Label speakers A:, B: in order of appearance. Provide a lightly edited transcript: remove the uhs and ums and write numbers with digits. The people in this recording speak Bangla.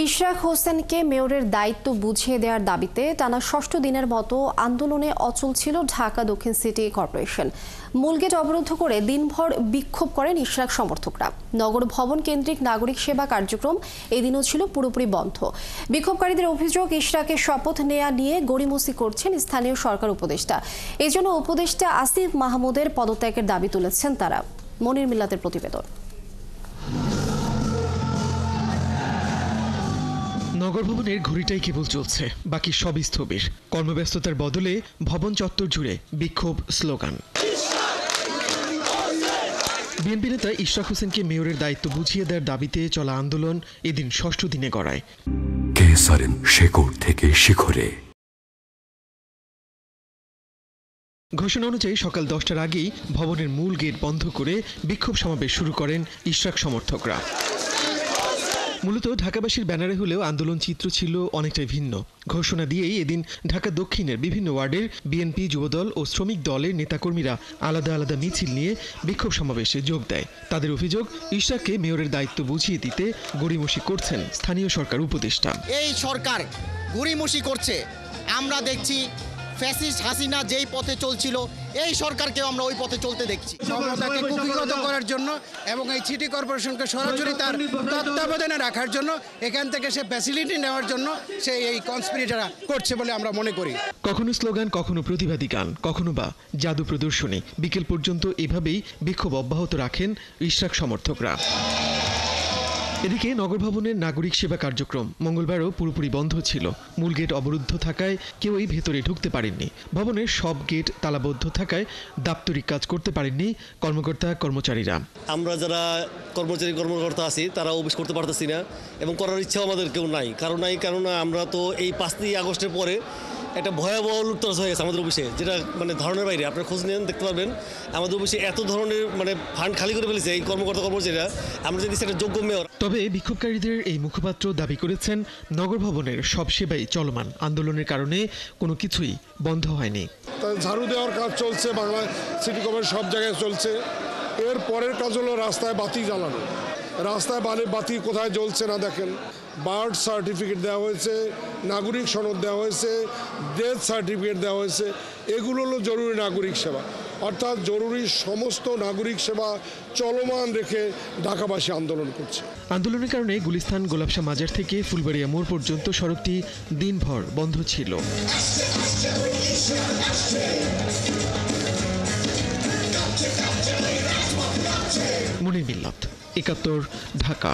A: ইশরাক হোসেনকে মেয়রের দায়িত্ব বুঝিয়ে দেওয়ার দাবিতে টানা ষষ্ঠ দিনের মতো আন্দোলনে অচল ছিল ঢাকা দক্ষিণ সিটি কর্পোরেশন। মূল গেট অবরুদ্ধ করে দিনভর বিক্ষোভ করেন ইশরাক সমর্থকরা। নগর ভবন কেন্দ্রিক নাগরিক সেবা কার্যক্রম এদিনও ছিল পুরোপুরি বন্ধ। বিক্ষোভকারীদের অভিযোগ, ইশরাকের শপথ নেওয়া নিয়ে গড়িমসি করছেন স্থানীয় সরকার উপদেষ্টা। এজন্য উপদেষ্টা আসিফ মাহমুদের পদত্যাগের দাবি তুলেছেন তারা। মনির মিল্লাতের প্রতিবেদন।
B: নগর ভবনের ঘড়িটাই কেবল চলছে, বাকি সব স্থবির। কর্মব্যস্ততার বদলে ভবন চত্বর জুড়ে বিক্ষোভ, স্লোগান। বিএনপি নেতা ইশরাক হোসেনকে মেয়রের দায়িত্ব বুঝিয়ে দেওয়ার দাবিতে চলা আন্দোলন এদিন ষষ্ঠ দিনে গড়ায়।
C: কেসারেন শেকড় থেকে শিখরে।
B: ঘোষণা অনুযায়ী সকাল 10টার আগেই ভবনের মূল গেট বন্ধ করে বিক্ষোভ সমাবেশ শুরু করেন ইশরাক সমর্থকরা। মূলত ঢাকাবাসীর ব্যানারে হলেও আন্দোলন চিত্র ছিল অনেকটাই ভিন্ন। ঘোষণা দিয়েই এদিন ঢাকা দক্ষিণের বিভিন্ন ওয়ার্ডের বিএনপি, যুবদল ও শ্রমিক দলের নেতাকর্মীরা আলাদা আলাদা মিছিল নিয়ে বিক্ষোভ সমাবেশে যোগ দেয়। তাদের অভিযোগ, ইশরাককে মেয়রের দায়িত্ব বুঝিয়ে দিতে গড়িমসি করছেন স্থানীয় সরকার উপদেষ্টা।
D: এই সরকার গড়িমসি করছে। আমরা দেখছি ফ্যাসিস্ট হাসিনা যেই পথে চলছিল, এই সরকারকেও আমরা ওই পথে চলতে দেখছি।
E: ক্ষমতাকে কুক্ষিগত করার জন্য এবং এই সিটি কর্পোরেশনকে সরাসরি তার তত্ত্বাবধানে রাখার জন্য, এখান থেকে সে ফ্যাসিলিটি নেওয়ার জন্য সে এই কনস্পিরেটরা করছে বলে আমরা মনে করি।
B: কখনো স্লোগান, কখনো প্রতিবাদী গান, কখনো বা জাদু প্রদর্শনী। বিকেল পর্যন্ত এভাবেই বিক্ষোভ অব্যাহত রাখেন ইশরাক সমর্থকরা। এদিকে নগর ভবনের নাগরিক সেবা কার্যক্রম মঙ্গলবারও পুরোপুরি বন্ধ ছিল। মূল গেট অবরুদ্ধ থাকায় কেউই ভেতরে ঢুকতে পারেননি। ভবনের সব গেট তালাবদ্ধ থাকায় দাপ্তরিক কাজ করতে পারেননি কর্মকর্তা কর্মচারীরা।
F: আমরা যারা কর্মকর্তা আছি তারা অফিস করতে পারতেছি না এবং করার ইচ্ছাও আমাদের কেউ নাই। কেননা আমরা তো এই 5ই আগস্টের পরে একটা ভয়াবহ লুটতরাজ হয়ে গেছে আমাদের অফিসে, যেটা ধারণার বাইরে। আপনার খোঁজ নিয়ে দেখতে পারবেন আমাদের অফিসে এত ধরনের ফান্ড খালি করে ফেলেছে এই কর্মচারীরা। আমরা যদি সেটা যোগ্য মেয়র।
B: তবে বিক্ষোভকারীদের এই মুখপাত্র দাবি করেছেন, নগর ভবনের সব সেবাই চলমান। আন্দোলনের কারণে কোনো কিছুই বন্ধ হয়নি।
G: ঝাড়ু দেওয়ার কাজ চলছে, বাংলা সিটি কর্পোরেশন সব জায়গায় চলছে। এর পরের কাজ হলো রাস্তায় বাতি জ্বালানো। রাস্তায় বাতি কোথায় জ্বলছে না দেখেন। বার্থ সার্টিফিকেট দেওয়া হয়েছে, নাগরিক সনদ দেওয়া হয়েছে, ডেথ সার্টিফিকেট দেওয়া হয়েছে। এগুলো হলো জরুরি নাগরিক সেবা, অর্থাৎ জরুরি সমস্ত নাগরিক সেবা চলমান রেখে ঢাকাবাসী আন্দোলন করছে।
B: আন্দোলনের কারণে গুলিস্তান গোলাপশাহ মাজার থেকে ফুলবাড়িয়া মোড় পর্যন্ত সড়কটি দিনভর বন্ধ ছিল। মনির মিল্লাত, ৭১, ঢাকা।